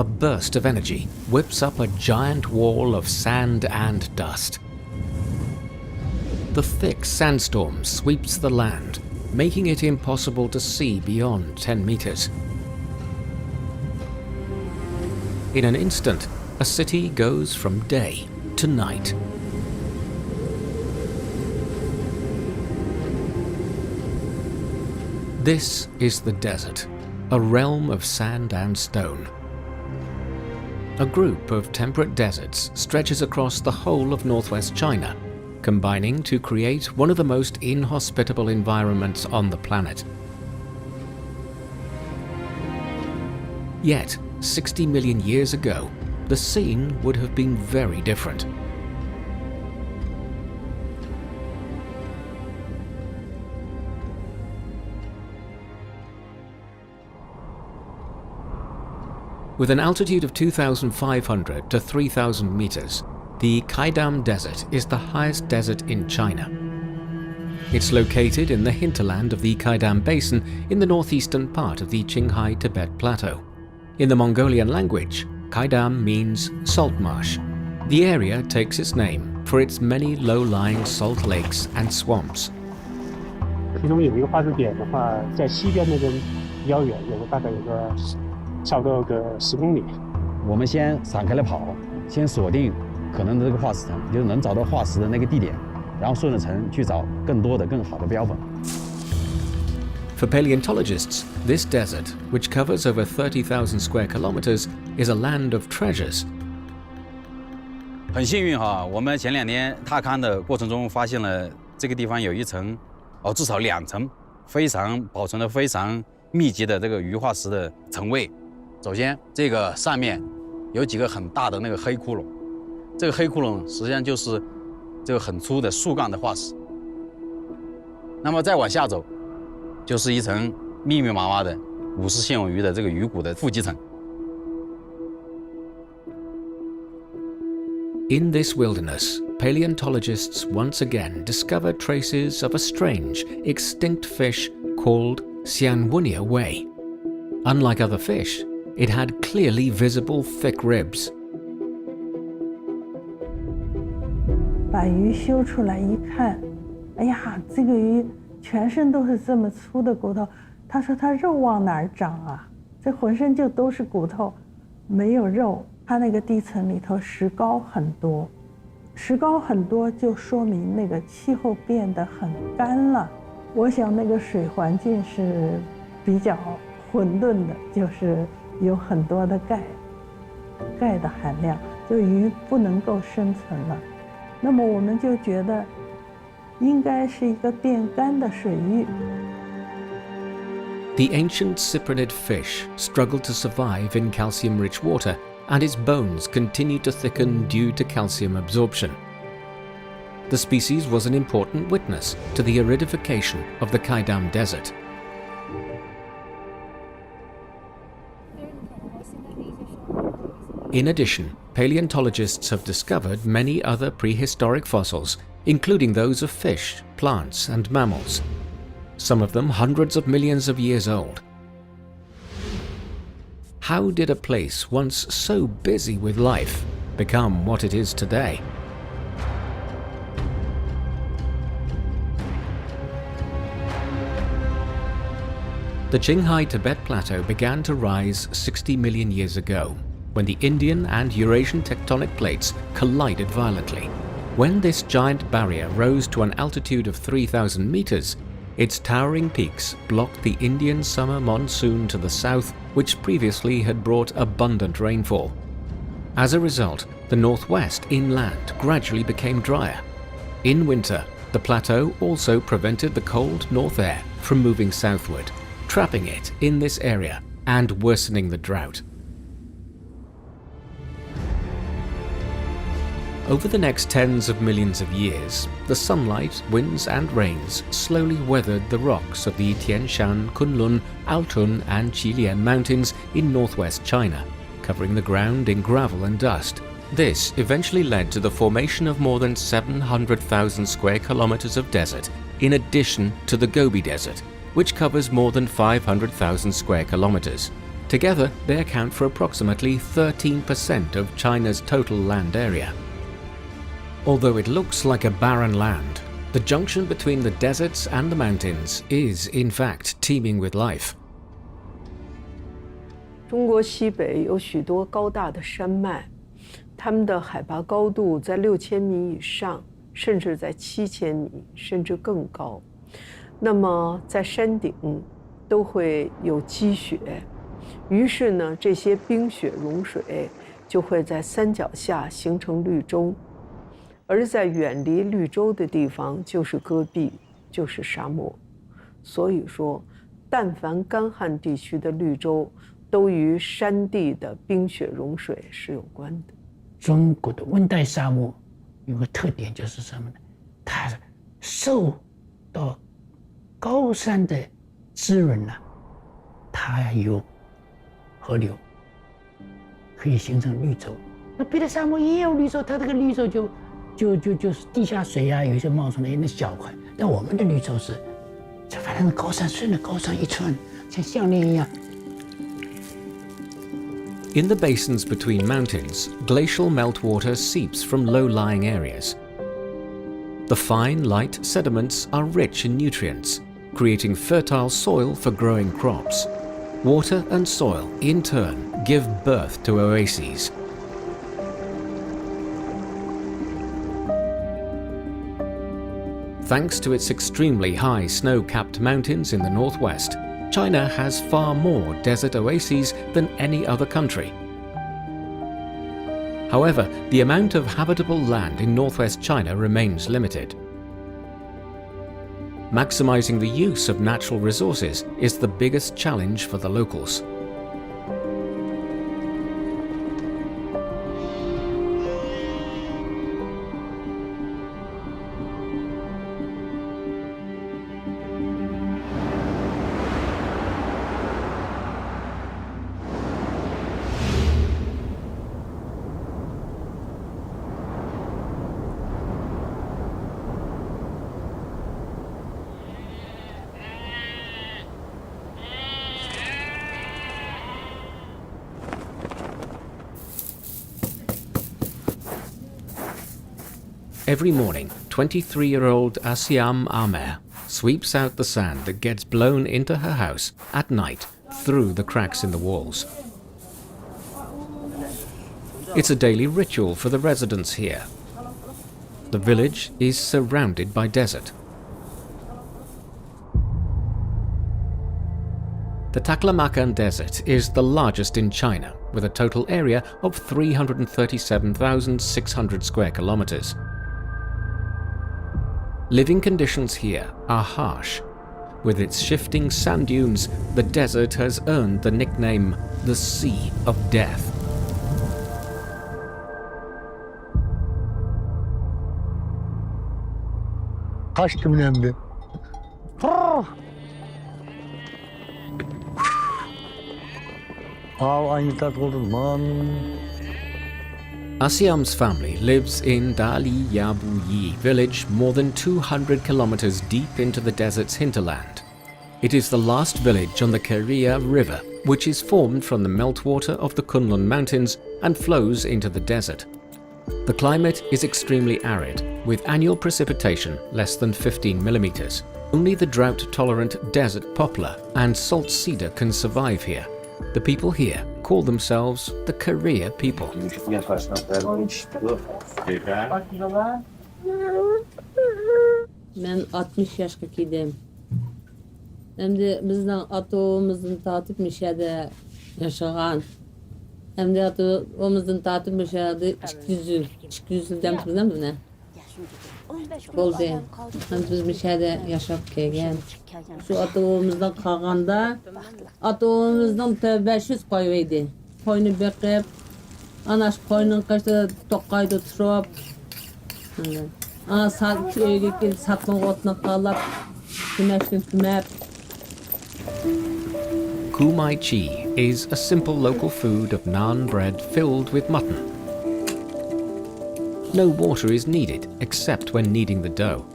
a burst of energy whips up a giant wall of sand and dust. The thick sandstorm sweeps the land, making it impossible to see beyond 10 meters. In an instant, a city goes from day to night. This is the desert, a realm of sand and stone. A group of temperate deserts stretches across the whole of northwest China, combining to create one of the most inhospitable environments on the planet. Yet, 60 million years ago, the scene would have been very different. With an altitude of 2,500 to 3,000 meters, the Qaidam Desert is the highest desert in China. It's located in the hinterland of the Qaidam Basin in the northeastern part of the Qinghai Tibet Plateau. In the Mongolian language, Qaidam means salt marsh. The area takes its name for its many low-lying salt lakes and swamps. 其中有一个发射点的话，在西边那边比较远，大概有个差不多有个10公里。我们先散开了跑，先锁定可能的这个化石层，就是能找到化石的那个地点，然后顺着层去找更多的、更好的标本。 For paleontologists, this desert, which covers over 30,000 square kilometers, is a land of treasures. 很幸运哈，我们前2年踏勘的过程中发现了这个地方有一层，至少2层，非常保存的非常密集的这个鱼化石的层位。首先，这个上面有几个很大的那个黑窟窿，这个黑窟窿实际上就是这个很粗的树干的化石。那么再往下走，就是一层密密麻麻的50现有鱼的这个鱼骨的腹基层。 In this wilderness, paleontologists once again discover traces of a strange, extinct fish called Xianwunia wei. Unlike other fish, it had clearly visible thick ribs. 把鱼修出来一看，哎呀，这个鱼全身都是这么粗的骨头。他说他肉往哪儿长啊？这浑身就都是骨头，没有肉。它那个地层里头石膏很多，石膏很多就说明那个气候变得很干了。我想那个水环境是比较混沌的，就是有很多的钙的含量，就鱼不能够生存了。那么我们就觉得应该是一个变干的水域。 The ancient cyprinid fish struggled to survive in calcium-rich water, and its bones continued to thicken due to calcium absorption. The species was an important witness to the aridification of the Qaidam Desert. In addition, paleontologists have discovered many other prehistoric fossils, including those of fish, plants, and mammals, some of them hundreds of millions of years old. How did a place once so busy with life become what it is today? The Qinghai Tibet Plateau began to rise 60 million years ago, when the Indian and Eurasian tectonic plates collided violently. When this giant barrier rose to an altitude of 3,000 meters, its towering peaks blocked the Indian summer monsoon to the south, which previously had brought abundant rainfall. As a result, the northwest inland gradually became drier. In winter, the plateau also prevented the cold north air from moving southward, trapping it in this area and worsening the drought. Over the next tens of millions of years, the sunlight, winds and rains slowly weathered the rocks of the Tian Shan, Kunlun, Altun and Qilian mountains in northwest China, covering the ground in gravel and dust. This eventually led to the formation of more than 700,000 square kilometers of desert, in addition to the Gobi Desert, which covers more than 500,000 square kilometers. Together, they account for approximately 13% of China's total land area. Although it looks like a barren land, the junction between the deserts and the mountains is, in fact, teeming with life. 中国西北有许多高大的山脉，它们的海拔高度在6000米以上，甚至在7000米，甚至更高。那么在山顶都会有积雪，于是呢，这些冰雪融水就会在山脚下形成绿洲。 而在远离绿洲的地方就是戈壁，就是沙漠。所以说，但凡干旱地区的绿洲，都与山地的冰雪融水是有关的。中国的温带沙漠有个特点就是什么呢？它受到高山的滋润了，它有河流，可以形成绿洲。那别的沙漠也有绿洲，它这个绿洲就是地下水啊，有一些冒出来那小块。但我们的绿洲是，反正高山顺着高山一串，像项链一样。 In the basins between mountains, glacial meltwater seeps from low-lying areas. The fine, light sediments are rich in nutrients, creating fertile soil for growing crops. Water and soil, in turn, give birth to oases. Thanks to its extremely high snow-capped mountains in the northwest, China has far more desert oases than any other country. However, the amount of habitable land in northwest China remains limited. Maximizing the use of natural resources is the biggest challenge for the locals. Every morning, 23-year-old Asiam Amer sweeps out the sand that gets blown into her house at night through the cracks in the walls. It's a daily ritual for the residents here. The village is surrounded by desert. The Taklamakan Desert is the largest in China, with a total area of 337,600 square kilometers. Living conditions here are harsh. With its shifting sand dunes, the desert has earned the nickname the Sea of Death. Kaçtım nemde. Aynı tat oldu lan. Asiam's family lives in Dali Yabuyi village more than 200 kilometers deep into the desert's hinterland. It is the last village on the Keria River, which is formed from the meltwater of the Kunlun Mountains and flows into the desert. The climate is extremely arid, with annual precipitation less than 15 millimeters. Only the drought-tolerant desert poplar and salt cedar can survive here. The people here call themselves the Keria people. Ben 60 yaşga keldim. Endi bizning atomimizdan tatib mishada yaşagan. Endi atomimizdan tatib mishada 200 yildan turgan buni. Bo'ldi. Biz mishada yashab kelgan. Shu atomimizdan qolganda atomimizdan 500 qo'y edi. Qo'yni beqib, ana shu qo'yning qashda to'qqayda turib, saat uyga kelib satqin o'tni qalab, kunashni kumab. Kumai chi is a simple local food of naan bread filled with mutton. No water is needed except when kneading the dough.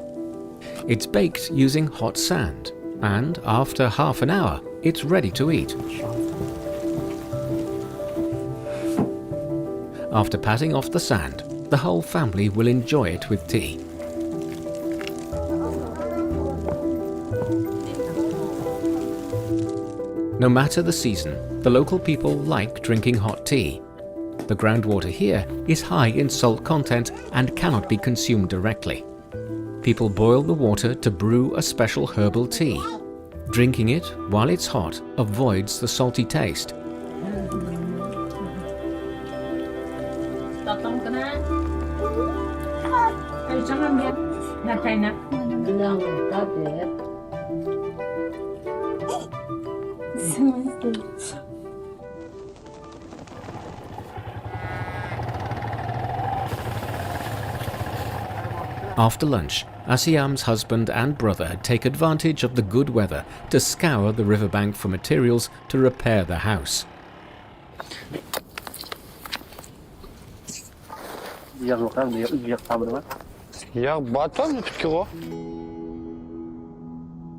It's baked using hot sand, and after half an hour, it's ready to eat. After patting off the sand, the whole family will enjoy it with tea. No matter the season, the local people like drinking hot tea. The groundwater here is high in salt content and cannot be consumed directly. People boil the water to brew a special herbal tea. Drinking it while it's hot avoids the salty taste. After lunch, Asiam's husband and brother take advantage of the good weather to scour the riverbank for materials to repair the house.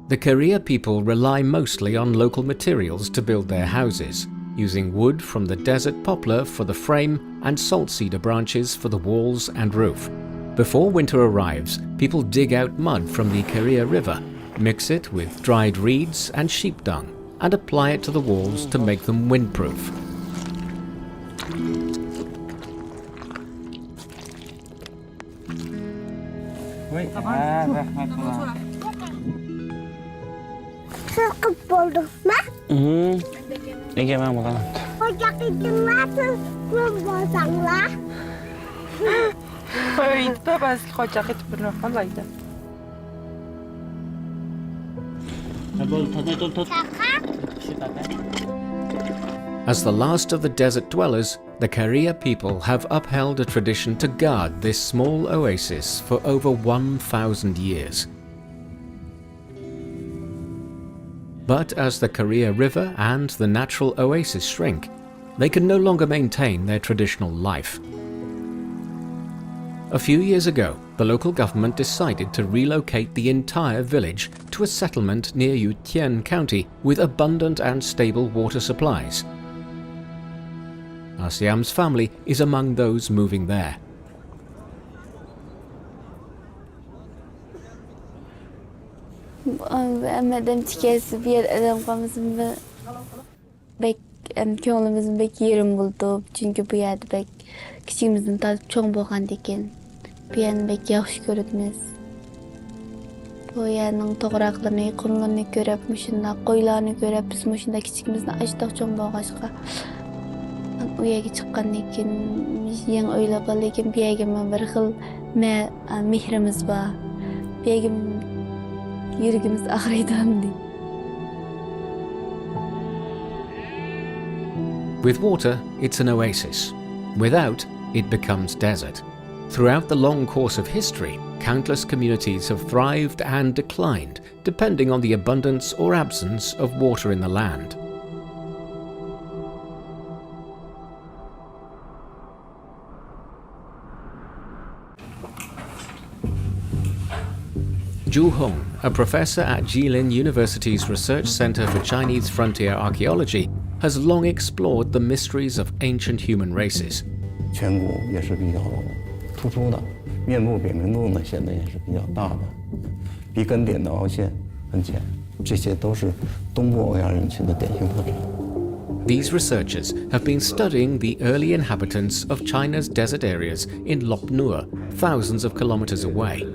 The Korea people rely mostly on local materials to build their houses, using wood from the desert poplar for the frame and salt cedar branches for the walls and roof. Before winter arrives, people dig out mud from the Korea River, mix it with dried reeds and sheep dung, and apply it to the walls to make them windproof. As the last of the desert dwellers, the Korea people have upheld a tradition to guard this small oasis for over 1,000 years. But as the Korea River and the natural oasis shrink, they can no longer maintain their traditional life. A few years ago, the local government decided to relocate the entire village to a settlement near Yutian County with abundant and stable water supplies. Asiam's family is among those moving there. Ko'nglimizni bek yerim bo'ldi, chunki bu yerda bek kichigimizdan tortib cho'ng bo'lgan ekan. Bu yerni bek yaxshi ko'ramiz. Bu yerning to'g'raqlarini, qumlarini ko'rib, shunda qo'ylarni ko'rib, biz shunda kichigimizni ashtoq cho'ng bo'lg'achqa u yerga chiqqandan keyin men o'ylab lekin bu yerga bir xil mehrimiz bor. Bu yerga yuragimiz ag'riydi. With water, it's an oasis. Without, it becomes desert. Throughout the long course of history, countless communities have thrived and declined, depending on the abundance or absence of water in the land. Zhu Hong, a professor at Jilin University's Research Center for Chinese Frontier Archaeology, has long explored the mysteries of ancient human races. 颧骨也是比较突出的，面部扁平度呢显得也是比较大的，鼻根点的凹陷很浅，这些都是东部欧亚人群的典型特征。 These researchers have been studying the early inhabitants of China's desert areas in Lop Nur, thousands of kilometers away.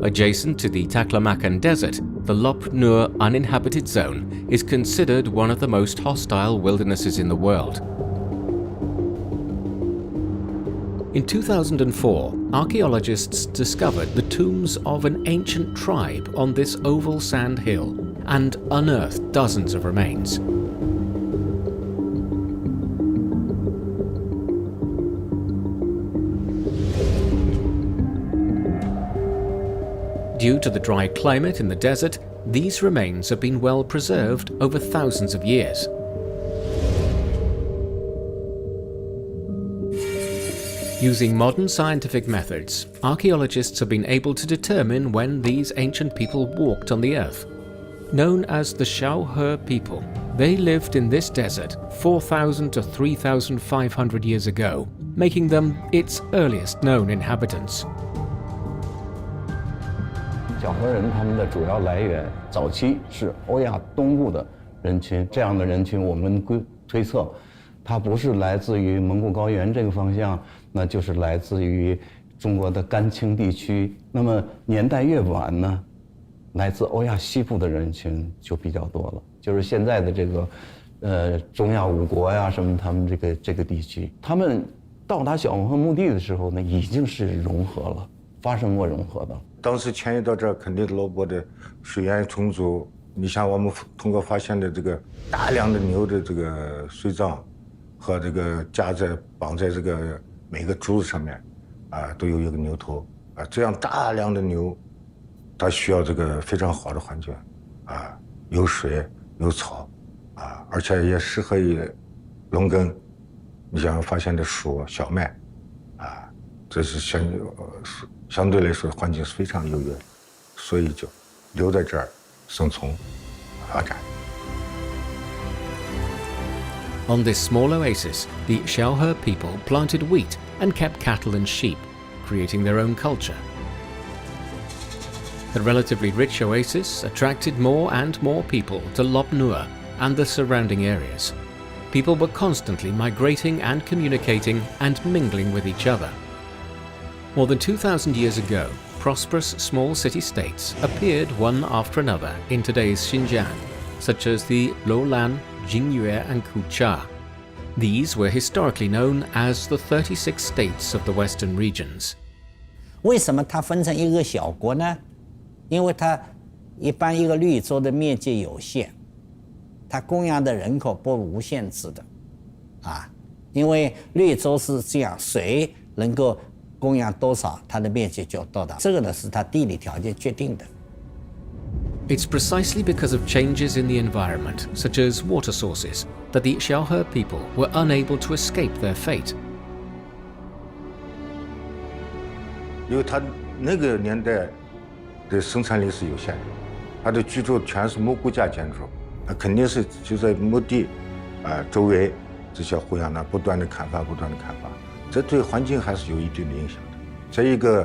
Adjacent to the Taklamakan Desert, the Lop Nur uninhabited zone is considered one of the most hostile wildernesses in the world. In 2004, archaeologists discovered the tombs of an ancient tribe on this oval sand hill and unearthed dozens of remains. Due to the dry climate in the desert, these remains have been well preserved over thousands of years. Using modern scientific methods, archaeologists have been able to determine when these ancient people walked on the earth. Known as the Xiaohe people, They lived in this desert 4,000 to 3,500 years ago, making them its earliest known inhabitants. 小河人他们的主要来源早期是欧亚东部的人群，这样的人群我们推测，它不是来自于蒙古高原这个方向，那就是来自于中国的甘青地区。那么年代越晚呢，来自欧亚西部的人群就比较多了，就是现在的这个中亚五国呀什么，他们这个地区，他们到达小红河墓地的时候呢，已经是融合了，发生过融合的。当时迁移到这儿，肯定罗伯的水源充足。你像我们通过发现的这个大量的牛的这个髓脏，和这个绑在这个每个柱子上面，啊，都有一个牛头，啊，这样大量的牛，它需要这个非常好的环境，啊，有水有草，啊，而且也适合于农耕。你像发现的黍、小麦，啊，这是相对来说环境是非常优越，所以就留在这儿生存发展。On this small oasis, the Xiaohe people planted wheat and kept cattle and sheep, creating their own culture. The relatively rich oasis attracted more and more people to Lop Nur and the surrounding areas. People were constantly migrating and communicating and mingling with each other. More than 2,000 years ago, prosperous small city-states appeared one after another in today's Xinjiang, such as the Lowlan, Jingyue and Kucha. These were historically known as the 36 states of the western regions. 为什么它分成一个小国呢？因为它一般一个绿洲的面积有限，它供养的人口不无限制的，啊，因为绿洲是这样，水能够供养多少，它的面积就多大。这个呢是它地理条件决定的。It's precisely because of changes in the environment, such as water sources, that the Xiaohe people were unable to escape their fate. 因为他那个年代的生产力是有限的，他的居住全是木骨架建筑，那肯定是就在墓地，周围这些胡杨呢不断的砍伐，这对环境还是有一定的影响的。这一个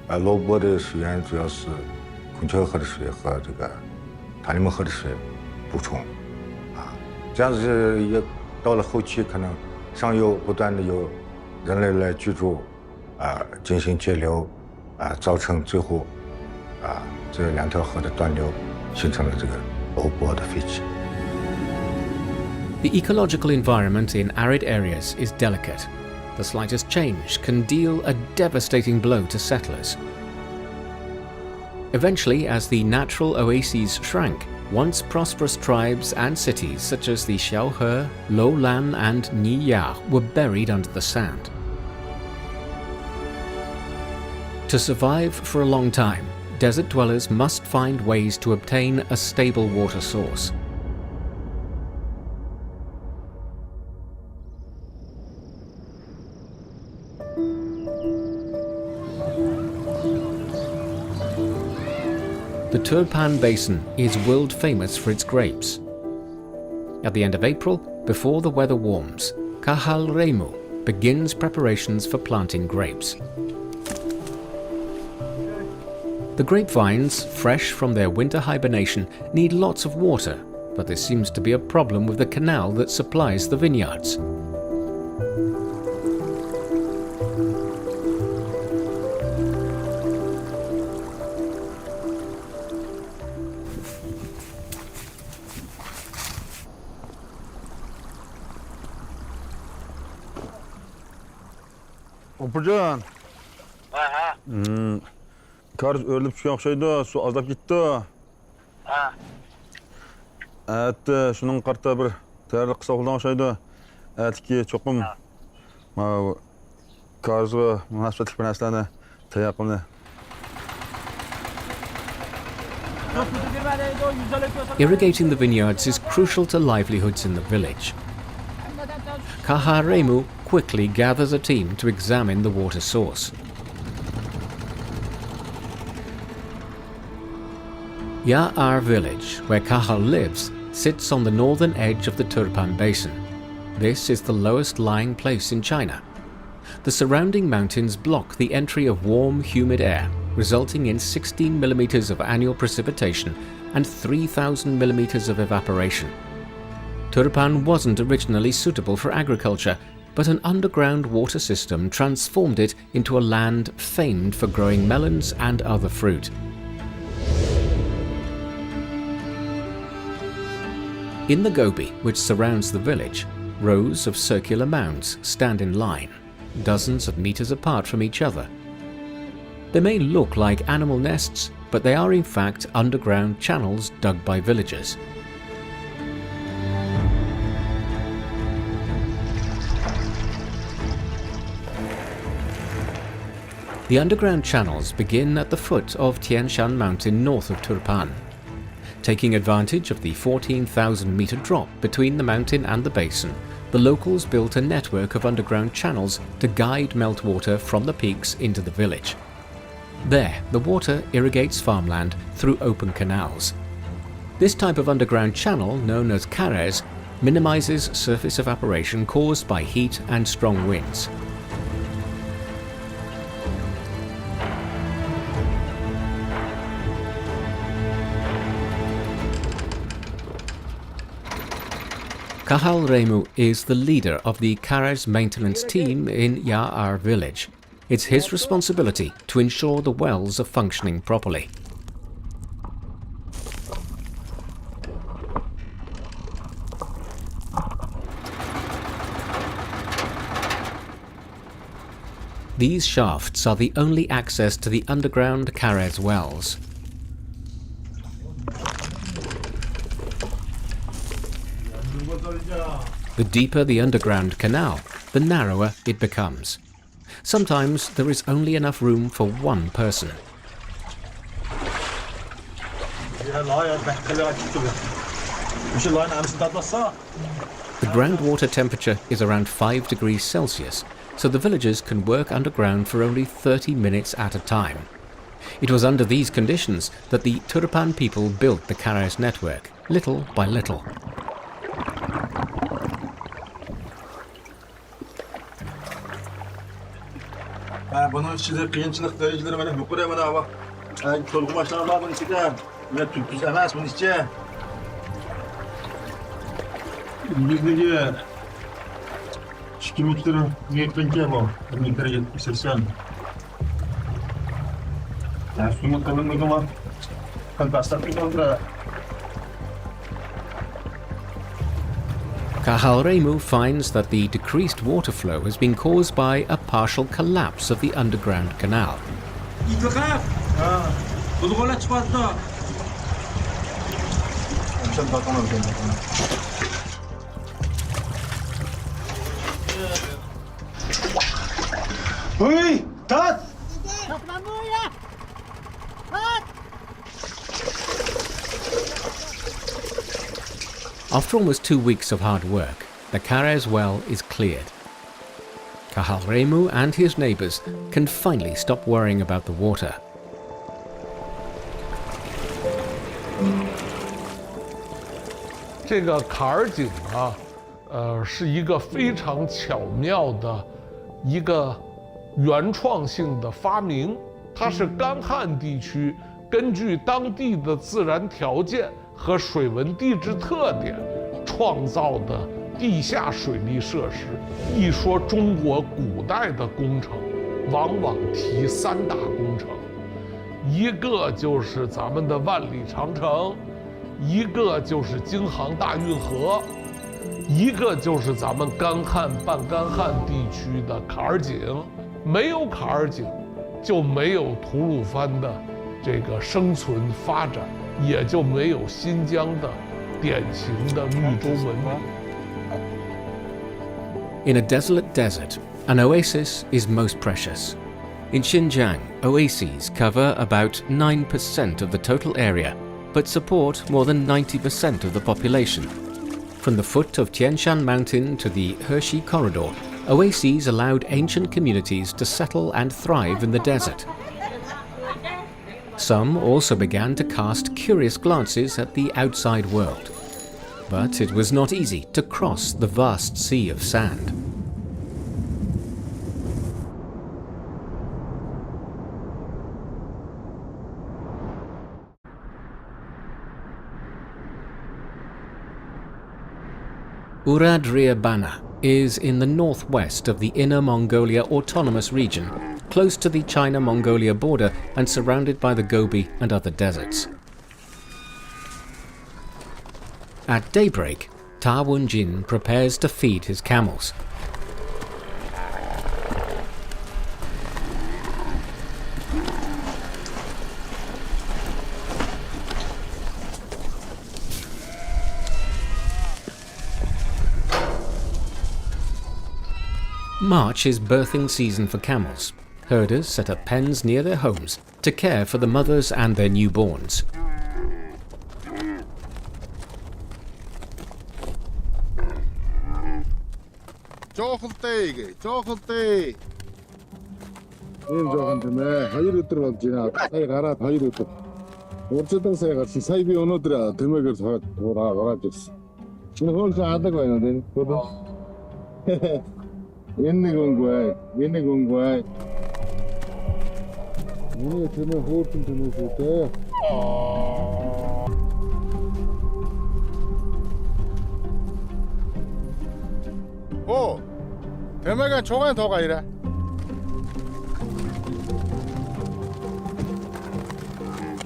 罗伯的水源主要是孔雀河的水和这个塔里木河的水补充，这样子也到了后期可能上游不断的有人类来居住，进行截流，造成最后这两条河的断流，形成了这个欧泊的废弃。The ecological environment in arid areas is delicate. The slightest change can deal a devastating blow to settlers. Eventually, as the natural oases shrank, once prosperous tribes and cities such as the Xiaohe, Lowlan and Niya were buried under the sand. To survive for a long time, desert dwellers must find ways to obtain a stable water source. The Turpan Basin is world famous for its grapes. At the end of April, before the weather warms, Kahal Remu begins preparations for planting grapes. The grapevines, fresh from their winter hibernation, need lots of water, but there seems to be a problem with the canal that supplies the vineyards. Опыржан. Kar örülüp çıkan okşaydı, su azlap gitti. Şunun kartta bir tayarlık kısa oldan okşaydı. Ki çokum karızı münasebetlik bir neslerine tayakkımını. Irrigating the vineyards is crucial to livelihoods in the village. Kahal Remu quickly gathers a team to examine the water source. Ya'ar village, where Kahal lives, sits on the northern edge of the Turpan Basin. This is the lowest lying place in China. The surrounding mountains block the entry of warm, humid air, resulting in 16 millimeters of annual precipitation and 3,000 millimeters of evaporation. Turpan wasn't originally suitable for agriculture, but an underground water system transformed it into a land famed for growing melons and other fruit. In the Gobi, which surrounds the village, rows of circular mounds stand in line, dozens of meters apart from each other. They may look like animal nests, but they are in fact underground channels dug by villagers. The underground channels begin at the foot of Tian Shan Mountain north of Turpan. Taking advantage of the 14,000-meter drop between the mountain and the basin, the locals built a network of underground channels to guide meltwater from the peaks into the village. There, the water irrigates farmland through open canals. This type of underground channel, known as carres, minimizes surface evaporation caused by heat and strong winds. Kahal Remu is the leader of the carres maintenance team in Ya'ar village. It's his responsibility to ensure the wells are functioning properly. These shafts are the only access to the underground carres wells. The deeper the underground canal, the narrower it becomes. Sometimes there is only enough room for one person. The groundwater temperature is around 5 degrees Celsius, so the villagers can work underground for only 30 minutes at a time. It was under these conditions that the Turpan people built the carres network, little by little. Bunun içinde kıyınçılık dereceleri böyle yukarıya bana bak. Çoluk başlarına bak bunun içinde. Böyle tüpsüz emez bunun içinde. Bizdeki şikimlikleri niyetlenke bu. Niyetleri 70-80. Yani suyun kalınlığı var. Fantastik bir kontra. Kahal Remu finds that the decreased water flow has been caused by a partial collapse of the underground canal. After almost 2 weeks of hard work, the carres well is cleared. Kahal Remu and his neighbors can finally stop worrying about the water. This坎井是一个非常巧妙的一个原创性的发明，它是干旱地区根据当地的自然条件和水文地质特点创造的地下水利设施。一说中国古代的工程，往往提3大工程，一个就是咱们的万里长城，一个就是京杭大运河，一个就是咱们干旱半干旱地区的坎儿井。没有坎儿井，就没有吐鲁番的这个生存发展，也就没有新疆的典型的绿洲文明。In a desolate desert, an oasis is most precious. In Xinjiang, oases cover about 9% of the total area, but support more than 90% of the population. From the foot of Tian Shan Mountain to the Hershey Corridor, oases allowed ancient communities to settle and thrive in the desert. Some also began to cast curious glances at the outside world. But it was not easy to cross the vast sea of sand. Uradria Bana is in the northwest of the Inner Mongolia Autonomous Region, close to the China-Mongolia border and surrounded by the Gobi and other deserts. At daybreak, Ta Wun-jin prepares to feed his camels. March is birthing season for camels. Herders set up pens near their homes to care for the mothers and their newborns.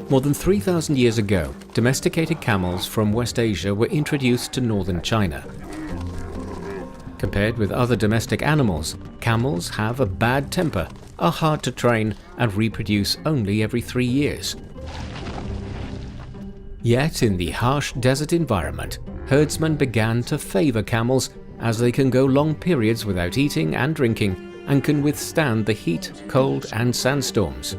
More than 3,000 years ago, domesticated camels from West Asia were introduced to northern China. Compared with other domestic animals, camels have a bad temper, are hard to train, and reproduce only every 3 years. Yet in the harsh desert environment, herdsmen began to favor camels as they can go long periods without eating and drinking and can withstand the heat, cold, and sandstorms.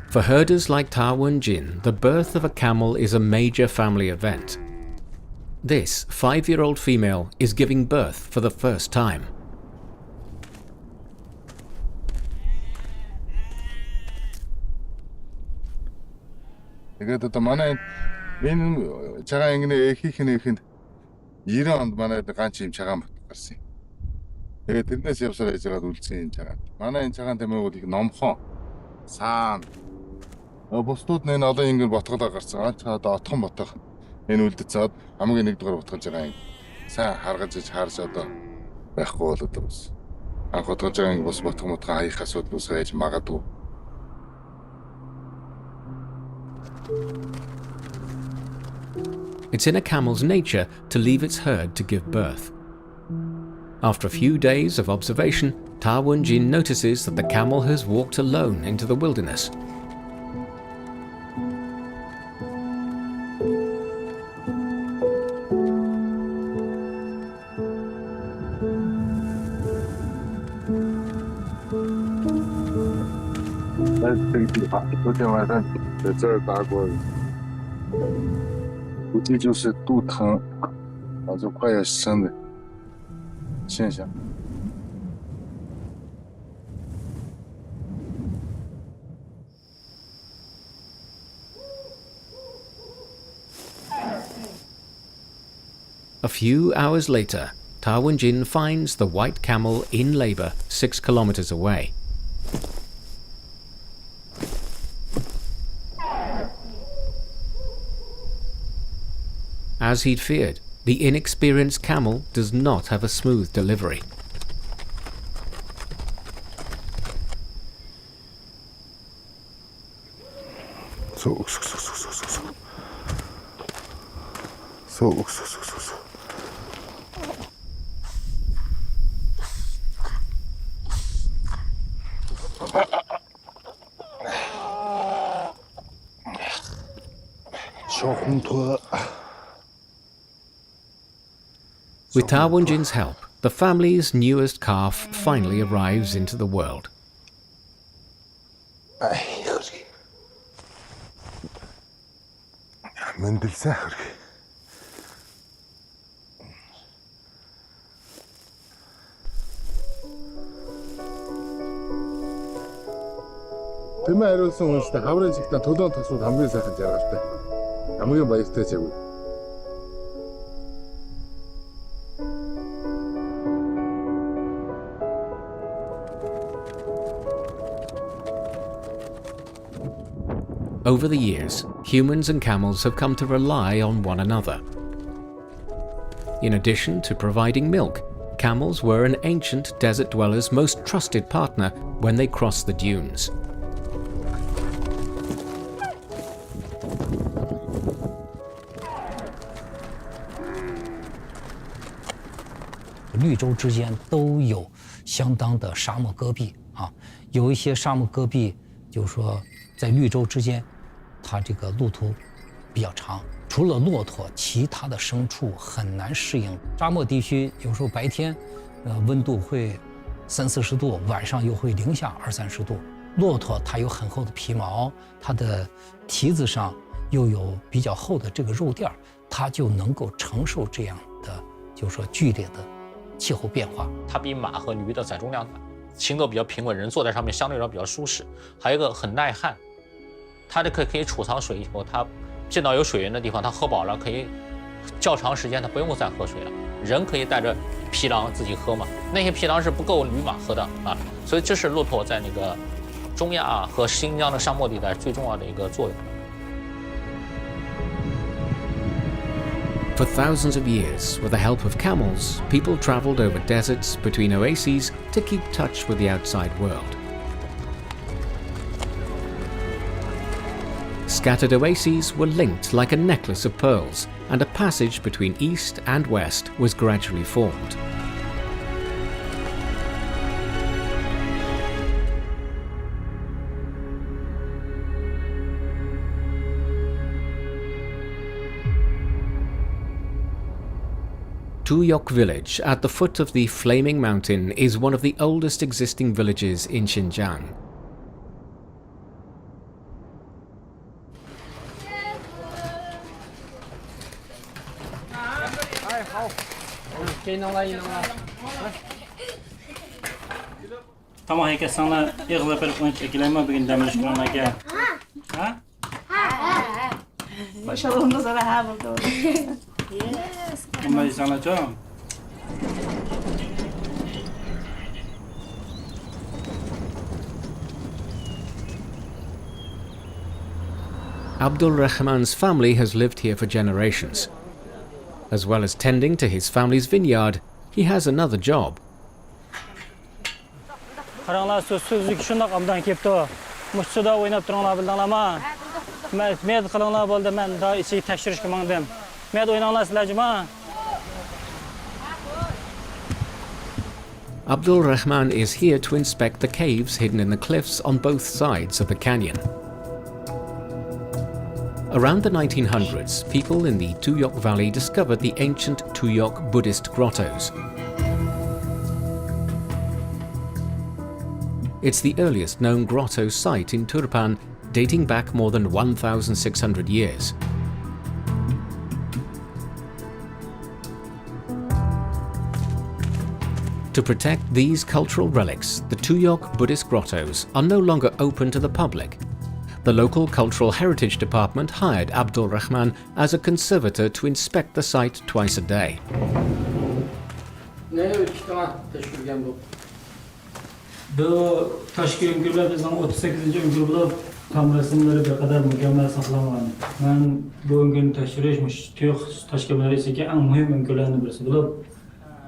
For herders like Ta Wun-jin, the birth of a camel is a major family event. This 5-year-old female is giving birth for the first time. Тэгээд одоо манай энэ цагаан ангины ихийнх 90 онд манай ганц юм цагаан бат гарсан юм. Тэгээд тэрнээс явсаар яжгаад үлдсэн энэ цагаан. Манай энэ цагаан тэмээ бол их номхон саан. Бусдууд нь энэ олон ингэр ботголоо гарсан. Аа одоо отхон ботох энэ үлдэцээд хамгийн нэгдүгээр ботгож байгаа юм. Сайн харгаж харж одоо байхгүй бол одоо бас анх ботгож байгаа юм бас ботгох хаяах асуудал үүсгэж магадгүй. It's in a camel's nature to leave its herd to give birth. After a few days of observation, Ta Wun-jin notices that the camel has walked alone into the wilderness. A few hours later, Ta Wun-jin finds the white camel in labor 6 kilometers away. As he'd feared, the inexperienced camel does not have a smooth delivery. With Ta Wun-jin's help, the family's newest calf finally arrives into the world. Тэмээ хариулсан хүнстэй хаврын чигтээ төлөөн тосууд хамгийн сайхан жаргалтай. Хамгийн баяртай чиг. Over the years, humans and camels have come to rely on one another. In addition to providing milk, camels were an ancient desert dweller's most trusted partner when they crossed the dunes. "绿洲之间都有相当的沙漠戈壁啊，有一些沙漠戈壁，就是说在绿洲之间，它这个路途比较长。除了骆驼，其他的牲畜很难适应沙漠地区。有时候白天，温度会30-40度，晚上又会零下20-30度。骆驼它有很厚的皮毛，它的蹄子上又有比较厚的这个肉垫儿，它就能够承受这样的，就是说剧烈的气候变化。它比马和驴的载重量大，行走比较平稳，人坐在上面相对来说比较舒适。还有一个很耐旱，它这可以储藏水以后，它见到有水源的地方，它喝饱了可以较长时间，它不用再喝水了。人可以带着皮囊自己喝嘛，那些皮囊是不够驴马喝的啊，所以这是骆驼在那个中亚和新疆的沙漠地带最重要的一个作用。For thousands of years, with the help of camels, people traveled over deserts between oases to keep touch with the outside world. Scattered oases were linked like a necklace of pearls, and a passage between east and west was gradually formed. Tuyok village at the foot of the Flaming Mountain is one of the oldest existing villages in Xinjiang. Tamam herkes sana yığılıp bir konu çekileme bugün demir şurana gel. Ha? Maşallah onda sana ha buldu. Ama sana çok. Abdul Rahman's family has lived here for generations. As well as tending to his family's vineyard, he has another job. Karanlar sözlük şundak abdan kepti o. Muşsuda oynap duranglar bildinglarmi? Med qilinglar bo'ldi, men da ichiga tekshirishga mangdim. Med o'ynanglar sizlarjimi? Abdul Rahman is here to inspect the caves hidden in the cliffs on both sides of the canyon. Around the 1900s, people in the Tuyok Valley discovered the ancient Tuyok Buddhist grottos. It's the earliest known grotto site in Turpan, dating back more than 1,600 years. To protect these cultural relics, the Tuyok Buddhist grottos are no longer open to the public. The local Cultural Heritage Department hired Abdul Rahman as a conservator to inspect the site twice a day. Bu tashki öngörler bizning 38-öngör bo'lib, tam rasmlari bir qadar mukammal saqlangan. Men bu öngörni tekshirish Tuyok tashkilotlar ichidagi eng muhim öngörlarning birisi bo'lib,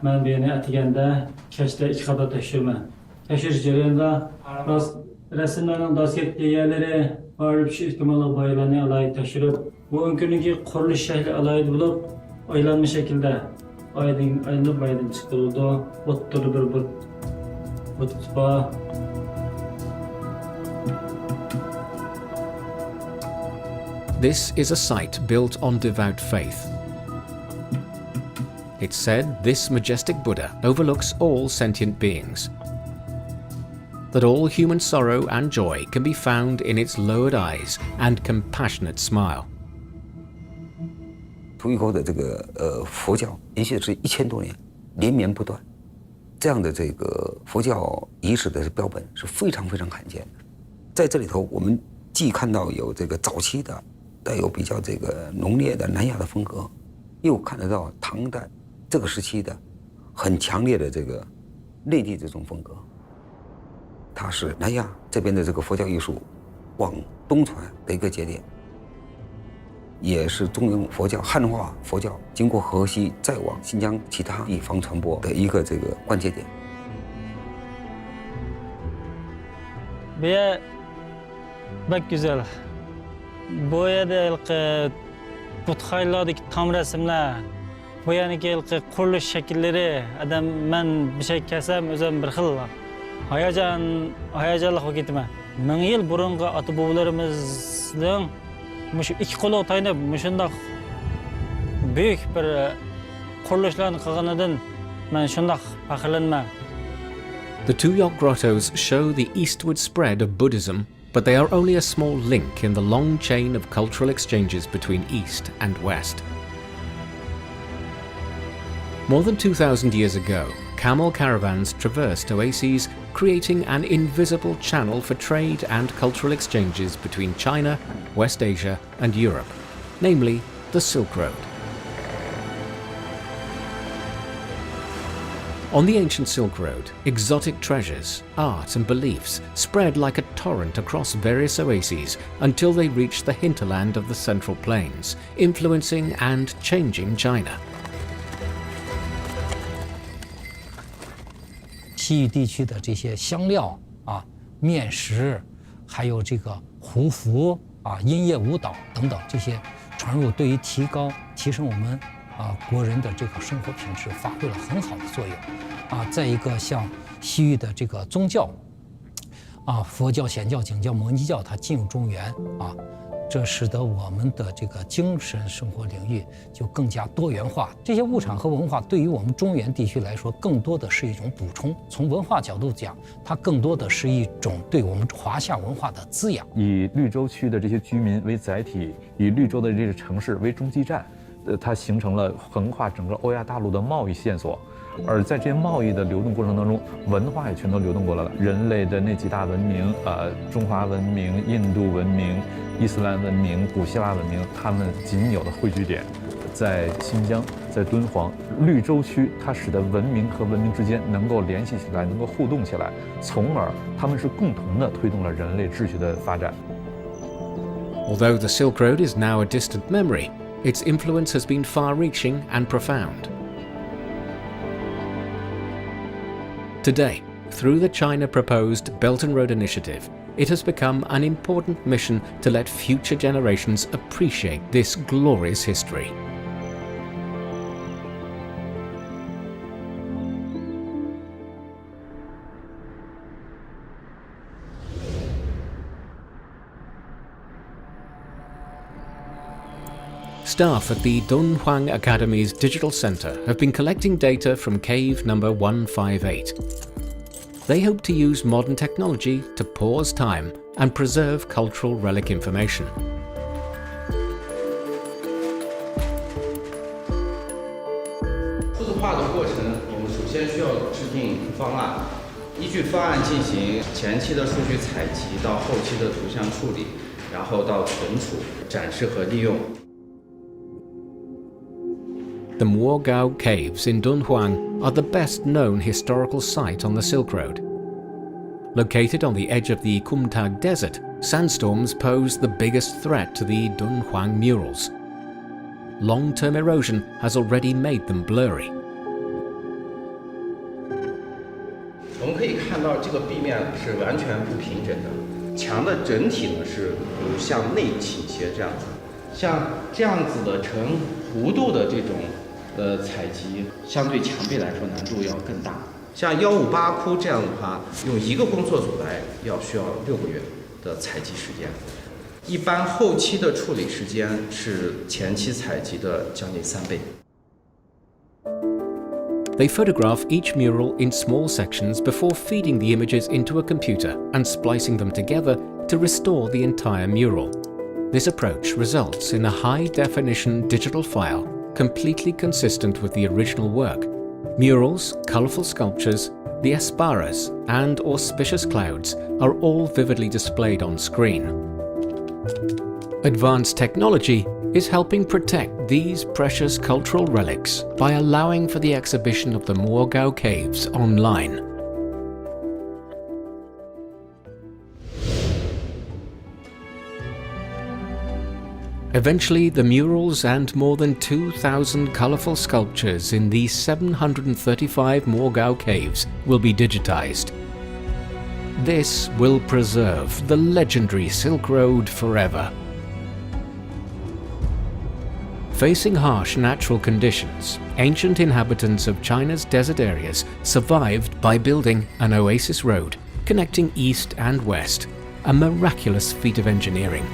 men bu yerni atiganda kechda 2 qator tekshirman. Tekshirish jarayonida rasmlarning dastlabki yerlari barib shu ehtimolli boylarni alayida tekshirib, bu öngörning qurilish shakli alayida bo'lib, aylanma shaklda aylanib chiqarildi. O'ttirdi bir This is a site built on devout faith. It's said this majestic Buddha overlooks all sentient beings, that all human sorrow and joy can be found in its lowered eyes and compassionate smile. 土峪口的这个佛教延续的是1000多年，连绵不断。这样的这个佛教仪式的标本是非常非常罕见的。在这里头，我们既看到有这个早期的带有比较这个浓烈的南亚的风格，又看得到唐代这个时期的很强烈的这个内地这种风格。它是南亚这边的这个佛教艺术往东传的一个节点，也是中原佛教汉化佛教经过河西再往新疆其他地方传播的一个这个关节点。Buraya bak güzel. Bu yerda putxaylardagi tam rasmlar, bu yerdagi qurilish shakllari, adam men bir şey kasam o'zim bir xil hayajonli bo'lib ketaman. 1000 yil burungi ota bobolarimizning mushu ikki qo'lga tayanib shundoq buyuk bir qurilishlarni qilganidan men shundoq faxrlanaman. The Tuyok grottos show the eastward spread of Buddhism, but they are only a small link in the long chain of cultural exchanges between East and West. More than 2,000 years ago, camel caravans traversed oases, creating an invisible channel for trade and cultural exchanges between China, West Asia and Europe, namely the Silk Road. On the ancient Silk Road, exotic treasures, art and beliefs spread like a torrent across various oases until they reached the hinterland of the Central Plains, influencing and changing China. 西域地区的这些香料啊、面食，还有这个胡服啊、音乐舞蹈等等这些传入，对于提升我们国人的这个生活品质发挥了很好的作用啊。再一个，像西域的这个宗教啊，佛教、显教、景教、摩尼教，它进入中原啊，这使得我们的这个精神生活领域就更加多元化。这些物产和文化对于我们中原地区来说，更多的是一种补充。从文化角度讲，它更多的是一种对我们华夏文化的滋养。以绿洲区的这些居民为载体，以绿洲的这个城市为中继站。它形成了横跨整个欧亚大陆的贸易线索，而在这些贸易的流动过程当中，文化也全都流动过来了。人类的那几大文明，中华文明、印度文明、伊斯兰文明、古希腊文明，它们仅有的汇聚点，在新疆，在敦煌绿洲区，它使得文明和文明之间能够联系起来，能够互动起来，从而它们是共同的推动了人类秩序的发展。Although the Silk Road is now a distant memory, its influence has been far-reaching and profound. Today, through the China-proposed Belt and Road Initiative, it has become an important mission to let future generations appreciate this glorious history. Staff at the Dunhuang Academy's Digital Center have been collecting data from cave number 158. They hope to use modern technology to pause time and preserve cultural relic information. 数字化的过程，我们首先需要制定方案，依据方案进行前期的数据采集到后期的图像处理，然后到存储、展示和利用。 The Muogao Caves in Dunhuang are the best-known historical site on the Silk Road. Located on the edge of the Kumtag Desert, sandstorms pose the biggest threat to the Dunhuang murals. Long-term erosion has already made them blurry. 我们可以看到，这个壁面是完全不平整的，墙的整体呢是向内倾斜这样子，像这样子的成弧度的这种。 采集相对墙壁来说难度要更大，像158窟这样的话，用一个工作组来需要6个月的采集时间，一般后期的处理时间是前期采集的将近3倍。 They photograph each mural in small sections before feeding the images into a computer and splicing them together to restore the entire mural. This approach results in a high-definition digital file completely consistent with the original work. Murals, colourful sculptures, the Esparas, and auspicious clouds are all vividly displayed on screen. Advanced technology is helping protect these precious cultural relics by allowing for the exhibition of the Mogao Caves online. Eventually, the murals and more than 2,000 colourful sculptures in these 735 Mogao caves will be digitized. This will preserve the legendary Silk Road forever. Facing harsh natural conditions, ancient inhabitants of China's desert areas survived by building an oasis road connecting east and west, a miraculous feat of engineering.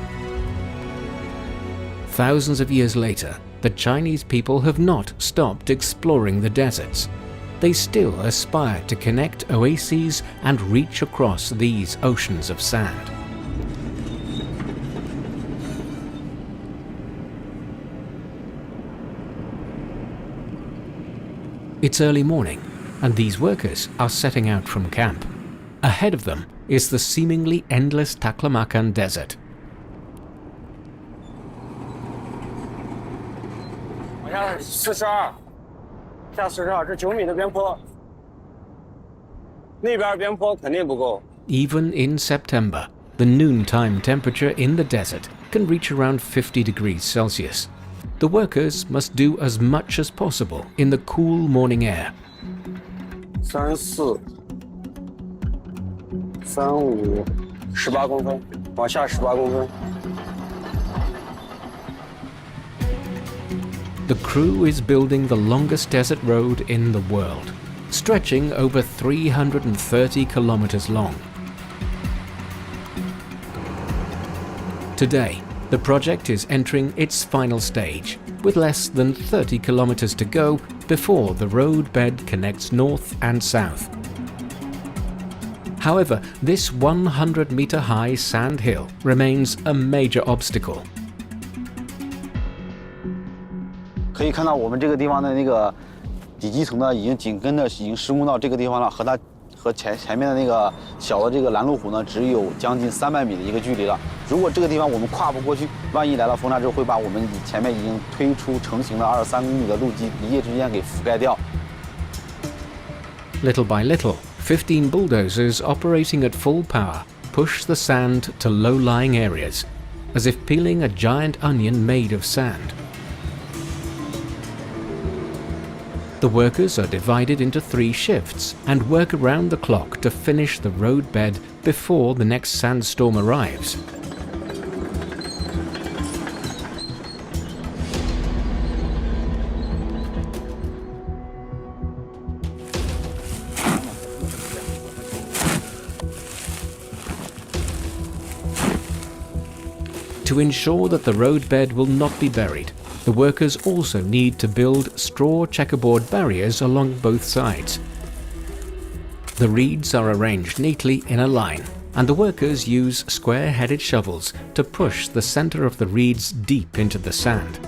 Thousands of years later, the Chinese people have not stopped exploring the deserts. They still aspire to connect oases and reach across these oceans of sand. It's early morning, and these workers are setting out from camp. Ahead of them is the seemingly endless Taklamakan Desert. 往下42，下42，这9米的边坡，那边边坡肯定不够。 Even in September, the noontime temperature in the desert can reach around 50 degrees Celsius. The workers must do as much as possible in the cool morning air. 34、35、18公分，往下18公分。 The crew is building the longest desert road in the world, stretching over 330 kilometers long. Today, the project is entering its final stage, with less than 30 kilometers to go before the road bed connects north and south. However, this 100-meter-high sand hill remains a major obstacle. 可以看到我们这个地方的那个底基层呢，已经紧跟着已经施工到这个地方了，和前面的那个小的这个拦路虎呢，只有将近300米的一个距离了。如果这个地方我们跨不过去，万一来了风沙之后，会把我们前面已经推出成型的23公里的路基一夜之间给覆盖掉。Little by little, 15 bulldozers operating at full power push the sand to low-lying areas, as if peeling a giant onion made of sand. The workers are divided into 3 shifts and work around the clock to finish the road bed before the next sandstorm arrives. To ensure that the road bed will not be buried, the workers also need to build straw checkerboard barriers along both sides. The reeds are arranged neatly in a line, and the workers use square-headed shovels to push the center of the reeds deep into the sand.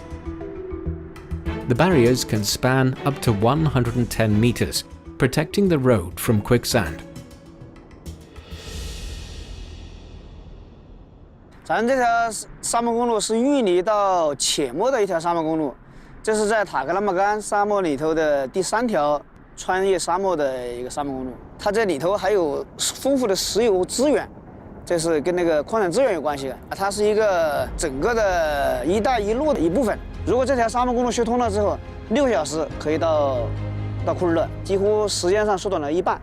The barriers can span up to 110 meters, protecting the road from quicksand. 咱这条沙漠公路是玉里到且末的一条沙漠公路，这是在塔克拉玛干沙漠里头的第3条穿越沙漠的一个沙漠公路。它这里头还有丰富的石油资源，这是跟那个矿产资源有关系的。它是一个整个的一带一路的一部分。如果这条沙漠公路修通了之后，6个小时可以到库尔勒，几乎时间上缩短了1半。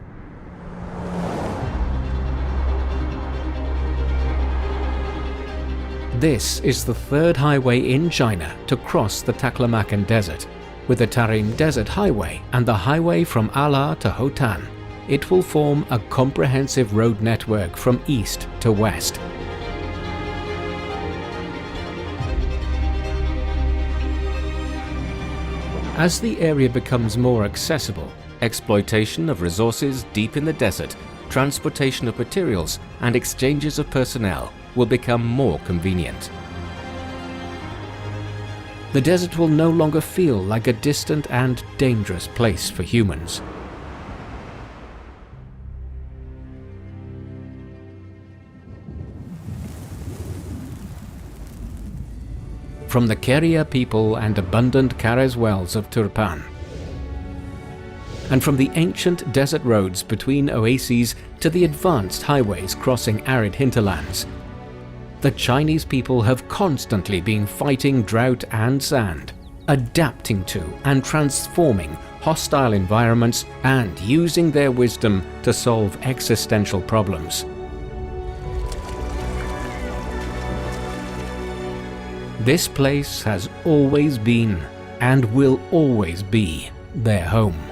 This is the 3rd highway in China to cross the Taklamakan Desert. With the Tarim Desert Highway and the highway from Ala to Hotan, it will form a comprehensive road network from east to west. As the area becomes more accessible, exploitation of resources deep in the desert, transportation of materials, and exchanges of personnel will become more convenient. The desert will no longer feel like a distant and dangerous place for humans. from the Keria people and abundant Karez wells of Turpan, and from the ancient desert roads between oases to the advanced highways crossing arid hinterlands, the Chinese people have constantly been fighting drought and sand, adapting to and transforming hostile environments and using their wisdom to solve existential problems. This place has always been and will always be their home.